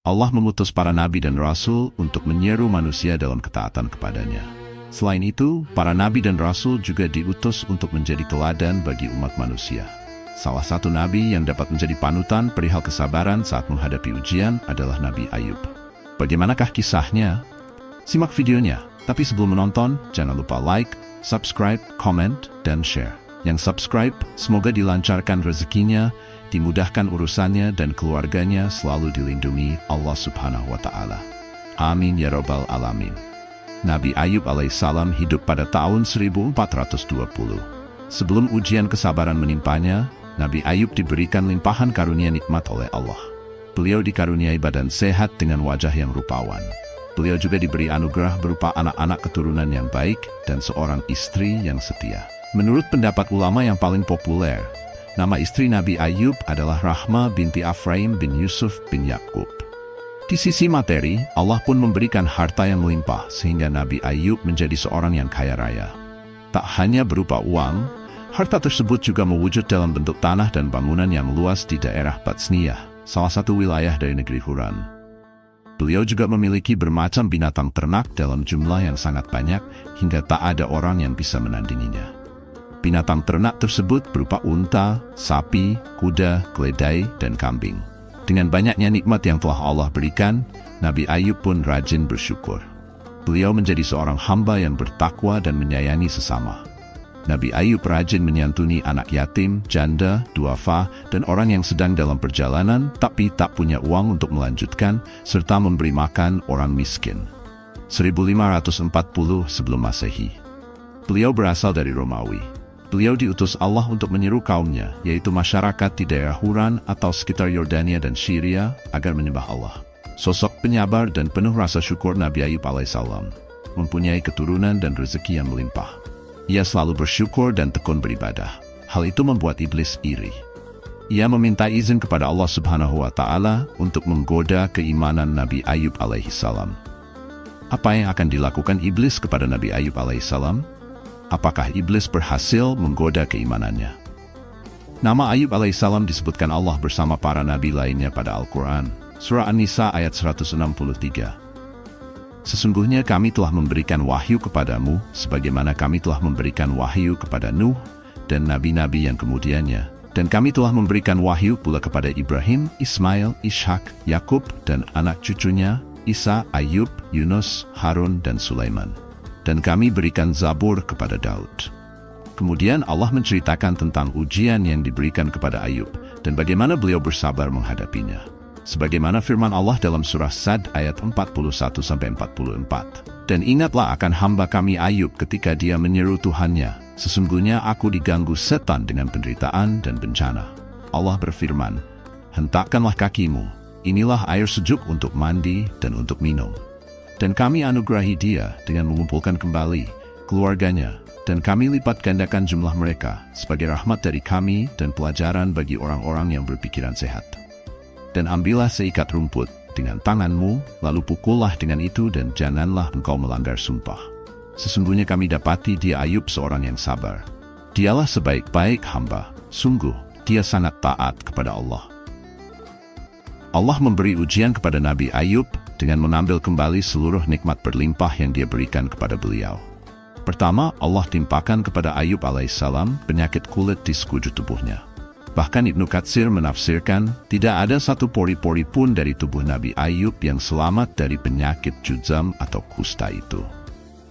Allah mengutus para nabi dan rasul untuk menyeru manusia dalam ketaatan kepadanya. Selain itu, para nabi dan rasul juga diutus untuk menjadi teladan bagi umat manusia. Salah satu nabi yang dapat menjadi panutan perihal kesabaran saat menghadapi ujian adalah Nabi Ayub. Bagaimanakah kisahnya? Simak videonya. Tapi sebelum menonton, jangan lupa like, subscribe, comment, dan share. Yang subscribe, semoga dilancarkan rezekinya, dimudahkan urusannya, dan keluarganya selalu dilindungi Allah Subhanahu wa Ta'ala. Amin ya Rabbal Alamin. Nabi Ayub alaihissalam hidup pada tahun 1420. Sebelum ujian kesabaran menimpanya, Nabi Ayub diberikan limpahan karunia nikmat oleh Allah. Beliau dikaruniai badan sehat dengan wajah yang rupawan. Beliau juga diberi anugerah berupa anak-anak keturunan yang baik dan seorang istri yang setia. Menurut pendapat ulama yang paling populer, nama istri Nabi Ayub adalah Rahma binti Afraim bin Yusuf bin Yakub. Di sisi materi, Allah pun memberikan harta yang melimpah sehingga Nabi Ayub menjadi seorang yang kaya raya. Tak hanya berupa uang, harta tersebut juga mewujud dalam bentuk tanah dan bangunan yang luas di daerah Batsniyah, salah satu wilayah dari negeri Huran. Beliau juga memiliki bermacam binatang ternak dalam jumlah yang sangat banyak hingga tak ada orang yang bisa menandinginya. Binatang ternak tersebut berupa unta, sapi, kuda, keledai, dan kambing. Dengan banyaknya nikmat yang telah Allah berikan, Nabi Ayub pun rajin bersyukur. Beliau menjadi seorang hamba yang bertakwa dan menyayangi sesama. Nabi Ayub rajin menyantuni anak yatim, janda, duafa, dan orang yang sedang dalam perjalanan tapi tak punya uang untuk melanjutkan, serta memberi makan orang miskin. 1540 sebelum Masehi. Beliau berasal dari Romawi. Beliau diutus Allah untuk menyeru kaumnya, yaitu masyarakat di daerah Huran atau sekitar Yordania dan Syria, agar menyembah Allah. Sosok penyabar dan penuh rasa syukur Nabi Ayub alaihissalam, mempunyai keturunan dan rezeki yang melimpah. Ia selalu bersyukur dan tekun beribadah. Hal itu membuat iblis iri. Ia meminta izin kepada Allah Subhanahu wa Ta'ala untuk menggoda keimanan Nabi Ayub alaihissalam. Apa yang akan dilakukan iblis kepada Nabi Ayub alaihissalam? Apakah iblis berhasil menggoda keimanannya? Nama Ayub alaihissalam disebutkan Allah bersama para nabi lainnya pada Al-Quran. Surah An-Nisa ayat 163. Sesungguhnya kami telah memberikan wahyu kepadamu, sebagaimana kami telah memberikan wahyu kepada Nuh dan nabi-nabi yang kemudiannya. Dan kami telah memberikan wahyu pula kepada Ibrahim, Ismail, Ishak, Yakub, dan anak cucunya, Isa, Ayub, Yunus, Harun, dan Sulaiman. Dan kami berikan Zabur kepada Daud. Kemudian Allah menceritakan tentang ujian yang diberikan kepada Ayub, dan bagaimana beliau bersabar menghadapinya. Sebagaimana firman Allah dalam surah Sad ayat 41-44. Dan ingatlah akan hamba kami Ayub ketika dia menyeru Tuhannya, sesungguhnya aku diganggu setan dengan penderitaan dan bencana. Allah berfirman, hentakkanlah kakimu, inilah air sejuk untuk mandi dan untuk minum. Dan kami anugerahi dia dengan mengumpulkan kembali keluarganya, dan kami lipat gandakan jumlah mereka sebagai rahmat dari kami dan pelajaran bagi orang-orang yang berpikiran sehat. Dan ambillah seikat rumput dengan tanganmu, lalu pukullah dengan itu dan janganlah engkau melanggar sumpah. Sesungguhnya kami dapati dia Ayub seorang yang sabar. Dialah sebaik-baik hamba, sungguh dia sangat taat kepada Allah. Allah memberi ujian kepada Nabi Ayub dengan mengambil kembali seluruh nikmat berlimpah yang dia berikan kepada beliau. Pertama, Allah timpakan kepada Ayub alaihissalam penyakit kulit di sekujur tubuhnya. Bahkan Ibnu Katsir menafsirkan, tidak ada satu pori-pori pun dari tubuh Nabi Ayub yang selamat dari penyakit juzam atau kusta itu.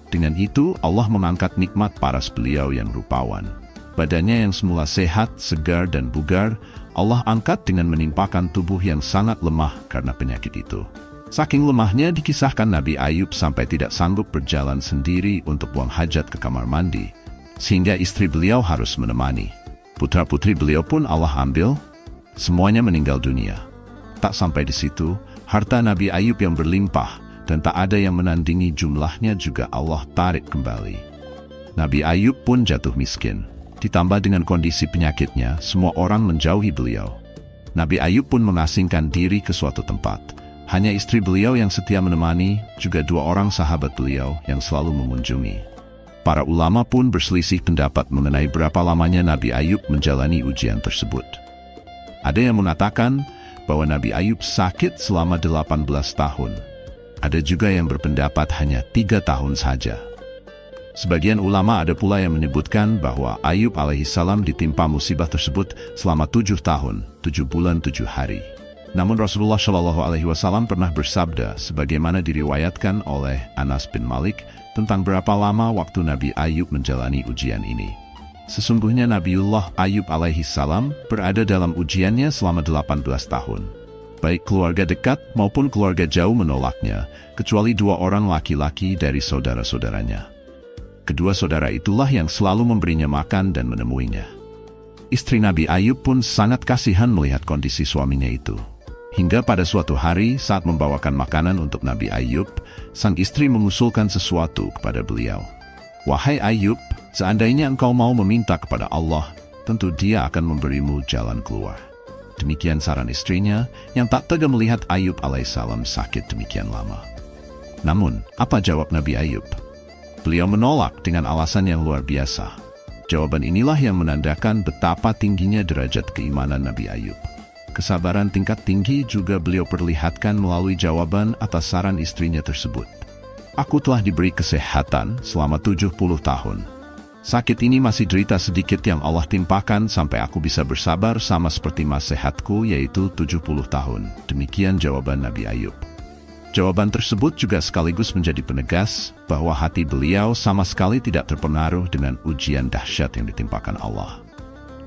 Dengan itu, Allah mengangkat nikmat paras beliau yang rupawan. Badannya yang semula sehat, segar, dan bugar, Allah angkat dengan menimpakan tubuh yang sangat lemah karena penyakit itu. Saking lemahnya dikisahkan Nabi Ayub sampai tidak sanggup berjalan sendiri untuk buang hajat ke kamar mandi, sehingga istri beliau harus menemani. Putra-putri beliau pun Allah ambil, semuanya meninggal dunia. Tak sampai di situ, harta Nabi Ayub yang berlimpah dan tak ada yang menandingi jumlahnya juga Allah tarik kembali. Nabi Ayub pun jatuh miskin. Ditambah dengan kondisi penyakitnya, semua orang menjauhi beliau. Nabi Ayub pun mengasingkan diri ke suatu tempat. Hanya istri beliau yang setia menemani, juga 2 orang sahabat beliau yang selalu mengunjungi. Para ulama pun berselisih pendapat mengenai berapa lamanya Nabi Ayub menjalani ujian tersebut. Ada yang mengatakan bahwa Nabi Ayub sakit selama 18 tahun. Ada juga yang berpendapat hanya 3 tahun saja. Sebagian ulama ada pula yang menyebutkan bahwa Ayub alaihissalam ditimpa musibah tersebut selama 7 tahun, 7 bulan, 7 hari. Namun Rasulullah Shallallahu Alaihi Wasallam pernah bersabda, sebagaimana diriwayatkan oleh Anas bin Malik, tentang berapa lama waktu Nabi Ayub menjalani ujian ini. Sesungguhnya Nabiullah Ayub alaihissalam berada dalam ujiannya selama 18 tahun. Baik keluarga dekat maupun keluarga jauh menolaknya, kecuali 2 orang laki-laki dari saudara-saudaranya. Kedua saudara itulah yang selalu memberinya makan dan menemuinya. Istri Nabi Ayub pun sangat kasihan melihat kondisi suaminya itu. Hingga pada suatu hari saat membawakan makanan untuk Nabi Ayub, sang istri mengusulkan sesuatu kepada beliau. "Wahai Ayub, seandainya engkau mau meminta kepada Allah, tentu Dia akan memberimu jalan keluar." Demikian saran istrinya yang tak tega melihat Ayub alaihissalam sakit demikian lama. Namun, apa jawab Nabi Ayub? Beliau menolak dengan alasan yang luar biasa. Jawaban inilah yang menandakan betapa tingginya derajat keimanan Nabi Ayub. Kesabaran tingkat tinggi juga beliau perlihatkan melalui jawaban atas saran istrinya tersebut. "Aku telah diberi kesehatan selama 70 tahun. Sakit ini masih derita sedikit yang Allah timpakan sampai aku bisa bersabar sama seperti mas sehatku, yaitu 70 tahun. Demikian jawaban Nabi Ayub. Jawaban tersebut juga sekaligus menjadi penegas bahwa hati beliau sama sekali tidak terpengaruh dengan ujian dahsyat yang ditimpakan Allah.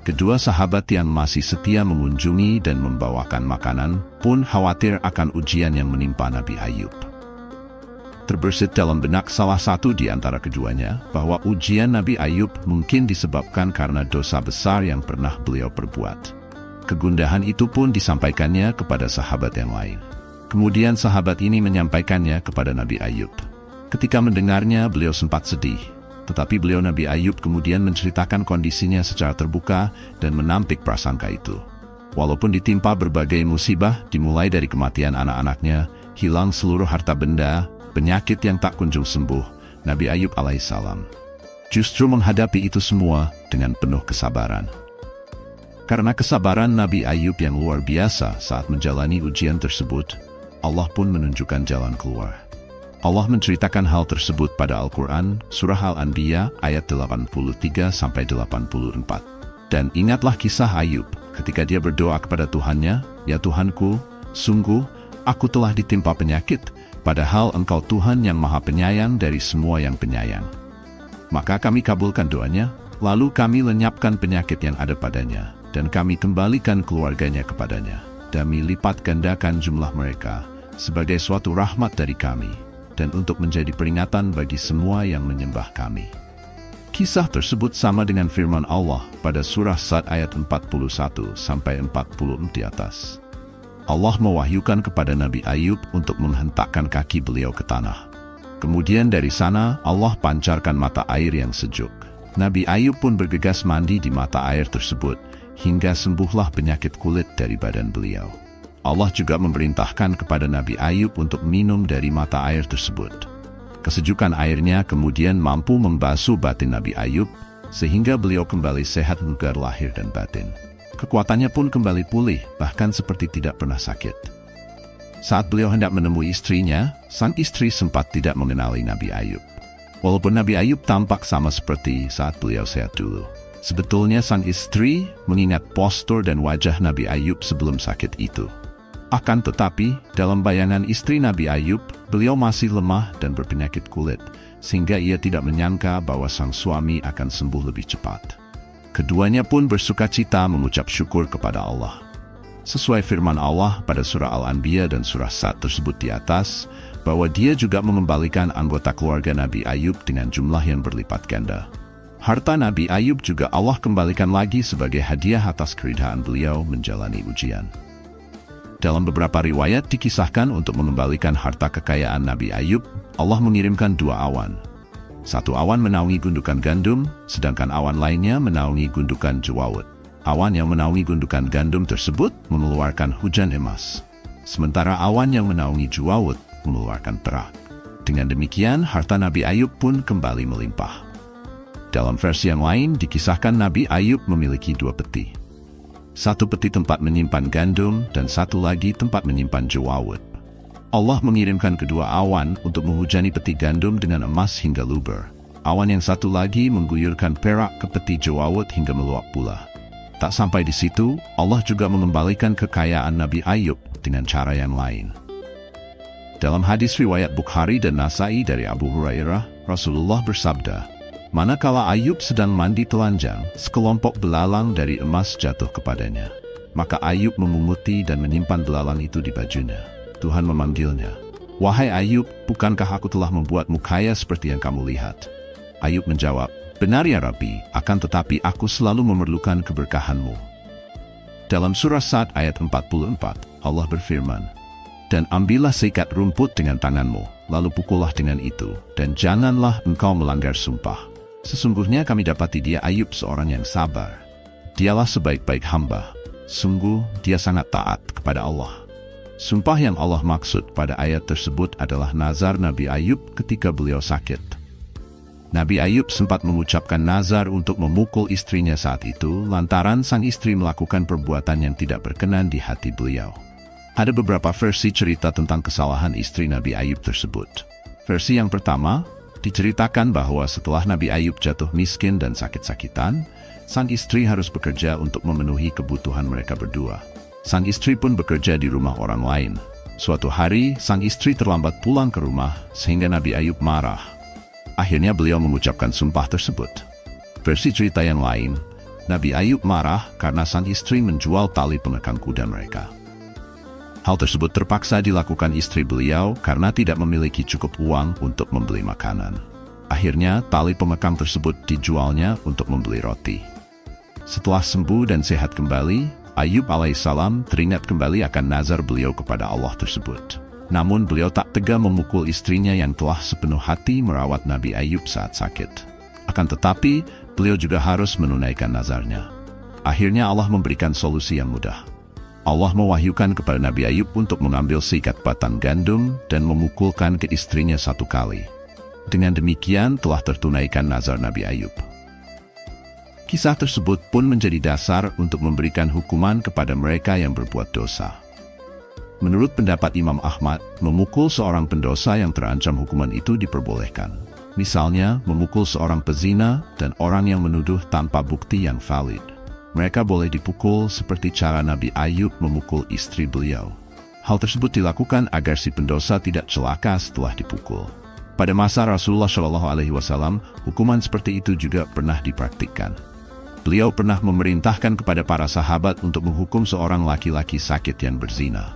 Kedua sahabat yang masih setia mengunjungi dan membawakan makanan pun khawatir akan ujian yang menimpa Nabi Ayub. Terbersit dalam benak salah satu di antara keduanya bahwa ujian Nabi Ayub mungkin disebabkan karena dosa besar yang pernah beliau perbuat. Kegundahan itu pun disampaikannya kepada sahabat yang lain. Kemudian sahabat ini menyampaikannya kepada Nabi Ayub. Ketika mendengarnya, beliau sempat sedih. Tetapi beliau Nabi Ayub kemudian menceritakan kondisinya secara terbuka dan menampik prasangka itu. Walaupun ditimpa berbagai musibah, dimulai dari kematian anak-anaknya, hilang seluruh harta benda, penyakit yang tak kunjung sembuh, Nabi Ayub alaihissalam justru menghadapi itu semua dengan penuh kesabaran. Karena kesabaran Nabi Ayub yang luar biasa saat menjalani ujian tersebut, Allah pun menunjukkan jalan keluar. Allah menceritakan hal tersebut pada Al-Quran, Surah Al-Anbiya ayat 83-84. "Dan ingatlah kisah Ayub ketika dia berdoa kepada Tuhannya, 'Ya Tuhanku, sungguh aku telah ditimpa penyakit, padahal Engkau Tuhan yang Maha Penyayang dari semua yang penyayang. Maka kami kabulkan doanya, lalu kami lenyapkan penyakit yang ada padanya, dan kami kembalikan keluarganya kepadanya. Kami lipat gandakan jumlah mereka sebagai suatu rahmat dari kami, dan untuk menjadi peringatan bagi semua yang menyembah kami.'" Kisah tersebut sama dengan firman Allah pada surah Sad ayat 41-40 di atas. Allah mewahyukan kepada Nabi Ayub untuk menghentakkan kaki beliau ke tanah. Kemudian dari sana Allah pancarkan mata air yang sejuk. Nabi Ayub pun bergegas mandi di mata air tersebut, hingga sembuhlah penyakit kulit dari badan beliau. Allah juga memerintahkan kepada Nabi Ayub untuk minum dari mata air tersebut. Kesejukan airnya kemudian mampu membasuh batin Nabi Ayub, sehingga beliau kembali sehat bugar lahir dan batin. Kekuatannya pun kembali pulih, bahkan seperti tidak pernah sakit. Saat beliau hendak menemui istrinya, sang istri sempat tidak mengenali Nabi Ayub. Walaupun Nabi Ayub tampak sama seperti saat beliau sehat dulu, sebetulnya sang istri mengingat postur dan wajah Nabi Ayub sebelum sakit itu. Akan tetapi, dalam bayangan istri Nabi Ayub, beliau masih lemah dan berpenyakit kulit, sehingga ia tidak menyangka bahwa sang suami akan sembuh lebih cepat. Keduanya pun bersukacita mengucap syukur kepada Allah. Sesuai firman Allah pada surah Al-Anbiya dan surah Sad tersebut di atas, bahwa Dia juga mengembalikan anggota keluarga Nabi Ayub dengan jumlah yang berlipat ganda. Harta Nabi Ayub juga Allah kembalikan lagi sebagai hadiah atas keridhaan beliau menjalani ujian. Dalam beberapa riwayat dikisahkan untuk mengembalikan harta kekayaan Nabi Ayub, Allah mengirimkan 2 awan. Satu awan menaungi gundukan gandum, sedangkan awan lainnya menaungi gundukan jawawut. Awan yang menaungi gundukan gandum tersebut mengeluarkan hujan emas, sementara awan yang menaungi jawawut mengeluarkan perak. Dengan demikian, harta Nabi Ayub pun kembali melimpah. Dalam versi yang lain, dikisahkan Nabi Ayub memiliki 2 peti. satu peti tempat menyimpan gandum, dan satu lagi tempat menyimpan jawawut. Allah mengirimkan kedua awan untuk menghujani peti gandum dengan emas hingga luber. Awan yang satu lagi mengguyurkan perak ke peti jawawut hingga meluap pula. Tak sampai di situ, Allah juga mengembalikan kekayaan Nabi Ayub dengan cara yang lain. Dalam hadis riwayat Bukhari dan Nasai dari Abu Hurairah, Rasulullah bersabda, "Manakala Ayub sedang mandi telanjang, sekelompok belalang dari emas jatuh kepadanya. Maka Ayub memunguti dan menyimpan belalang itu di bajunya. Tuhan memanggilnya, 'Wahai Ayub, bukankah aku telah membuatmu kaya seperti yang kamu lihat?' Ayub menjawab, 'Benar ya Rabbi, akan tetapi aku selalu memerlukan keberkahan-Mu.'" Dalam surah Sad ayat 44, Allah berfirman, "Dan ambillah seikat rumput dengan tanganmu, lalu pukullah dengan itu, dan janganlah engkau melanggar sumpah. Sesungguhnya kami dapati dia Ayub seorang yang sabar. Dialah sebaik-baik hamba. Sungguh dia sangat taat kepada Allah." Sumpah yang Allah maksud pada ayat tersebut adalah nazar Nabi Ayub ketika beliau sakit. Nabi Ayub sempat mengucapkan nazar untuk memukul istrinya saat itu lantaran sang istri melakukan perbuatan yang tidak berkenan di hati beliau. Ada beberapa versi cerita tentang kesalahan istri Nabi Ayub tersebut. Versi yang pertama, diceritakan bahwa setelah Nabi Ayub jatuh miskin dan sakit-sakitan, sang istri harus bekerja untuk memenuhi kebutuhan mereka berdua. Sang istri pun bekerja di rumah orang lain. Suatu hari, sang istri terlambat pulang ke rumah sehingga Nabi Ayub marah. Akhirnya beliau mengucapkan sumpah tersebut. Versi cerita yang lain, Nabi Ayub marah karena sang istri menjual tali pengekang kuda mereka. Hal tersebut terpaksa dilakukan istri beliau karena tidak memiliki cukup uang untuk membeli makanan. Akhirnya tali pengekang tersebut dijualnya untuk membeli roti. Setelah sembuh dan sehat kembali, Ayub alaihissalam teringat kembali akan nazar beliau kepada Allah tersebut. Namun beliau tak tega memukul istrinya yang telah sepenuh hati merawat Nabi Ayub saat sakit. Akan tetapi, beliau juga harus menunaikan nazarnya. Akhirnya Allah memberikan solusi yang mudah. Allah mewahyukan kepada Nabi Ayub untuk mengambil seikat batang gandum dan memukulkan ke istrinya 1 kali. Dengan demikian telah tertunaikan nazar Nabi Ayub. Kisah tersebut pun menjadi dasar untuk memberikan hukuman kepada mereka yang berbuat dosa. Menurut pendapat Imam Ahmad, memukul seorang pendosa yang terancam hukuman itu diperbolehkan. Misalnya, memukul seorang pezina dan orang yang menuduh tanpa bukti yang valid. Mereka boleh dipukul seperti cara Nabi Ayub memukul istri beliau. Hal tersebut dilakukan agar si pendosa tidak celaka setelah dipukul. Pada masa Rasulullah SAW, hukuman seperti itu juga pernah dipraktikkan. Beliau pernah memerintahkan kepada para sahabat untuk menghukum seorang laki-laki sakit yang berzina.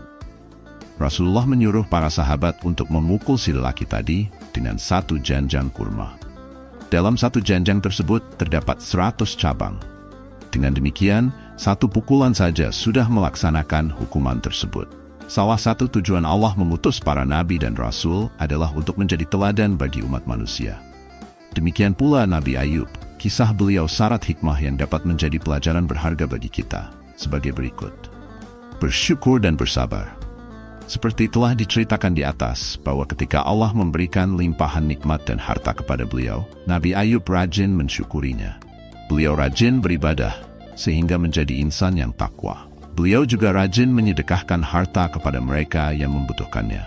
Rasulullah menyuruh para sahabat untuk memukul si lelaki tadi dengan 1 janjang kurma. Dalam 1 janjang tersebut terdapat 100 cabang. Dengan demikian, 1 pukulan saja sudah melaksanakan hukuman tersebut. Salah satu tujuan Allah mengutus para nabi dan rasul adalah untuk menjadi teladan bagi umat manusia. Demikian pula Nabi Ayub, kisah beliau syarat hikmah yang dapat menjadi pelajaran berharga bagi kita, sebagai berikut. Bersyukur dan bersabar. Seperti telah diceritakan di atas, bahwa ketika Allah memberikan limpahan nikmat dan harta kepada beliau, Nabi Ayub rajin mensyukurinya. Beliau rajin beribadah, sehingga menjadi insan yang takwa. Beliau juga rajin menyedekahkan harta kepada mereka yang membutuhkannya.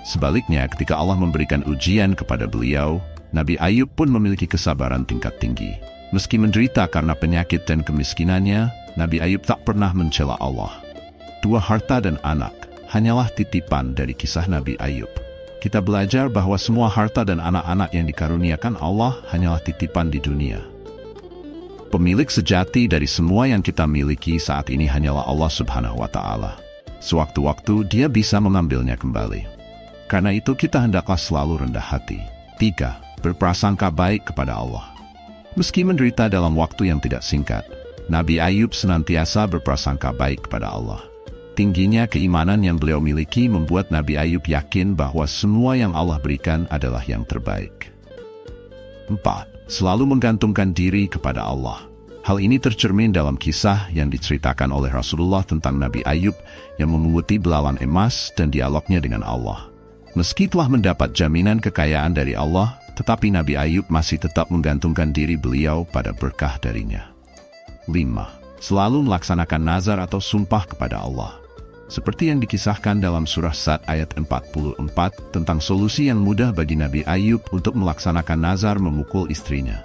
Sebaliknya, ketika Allah memberikan ujian kepada beliau, Nabi Ayub pun memiliki kesabaran tingkat tinggi. Meski menderita karena penyakit dan kemiskinannya, Nabi Ayub tak pernah mencela Allah. 2 harta dan anak hanyalah titipan dari kisah Nabi Ayub. Kita belajar bahwa semua harta dan anak-anak yang dikaruniakan Allah hanyalah titipan di dunia. Pemilik sejati dari semua yang kita miliki saat ini hanyalah Allah Subhanahu wa Ta'ala. Sewaktu-waktu Dia bisa mengambilnya kembali. Karena itu kita hendaklah selalu rendah hati. 3. Berprasangka baik kepada Allah. Meski menderita dalam waktu yang tidak singkat, Nabi Ayub senantiasa berprasangka baik kepada Allah. Tingginya keimanan yang beliau miliki membuat Nabi Ayub yakin bahwa semua yang Allah berikan adalah yang terbaik. 4. Selalu menggantungkan diri kepada Allah. Hal ini tercermin dalam kisah yang diceritakan oleh Rasulullah tentang Nabi Ayub yang memunguti belalang emas dan dialognya dengan Allah. Meski telah mendapat jaminan kekayaan dari Allah, tetapi Nabi Ayub masih tetap menggantungkan diri beliau pada berkah darinya. 5. selalu melaksanakan nazar atau sumpah kepada Allah. Seperti yang dikisahkan dalam surah Sad ayat 44 tentang solusi yang mudah bagi Nabi Ayub untuk melaksanakan nazar memukul istrinya.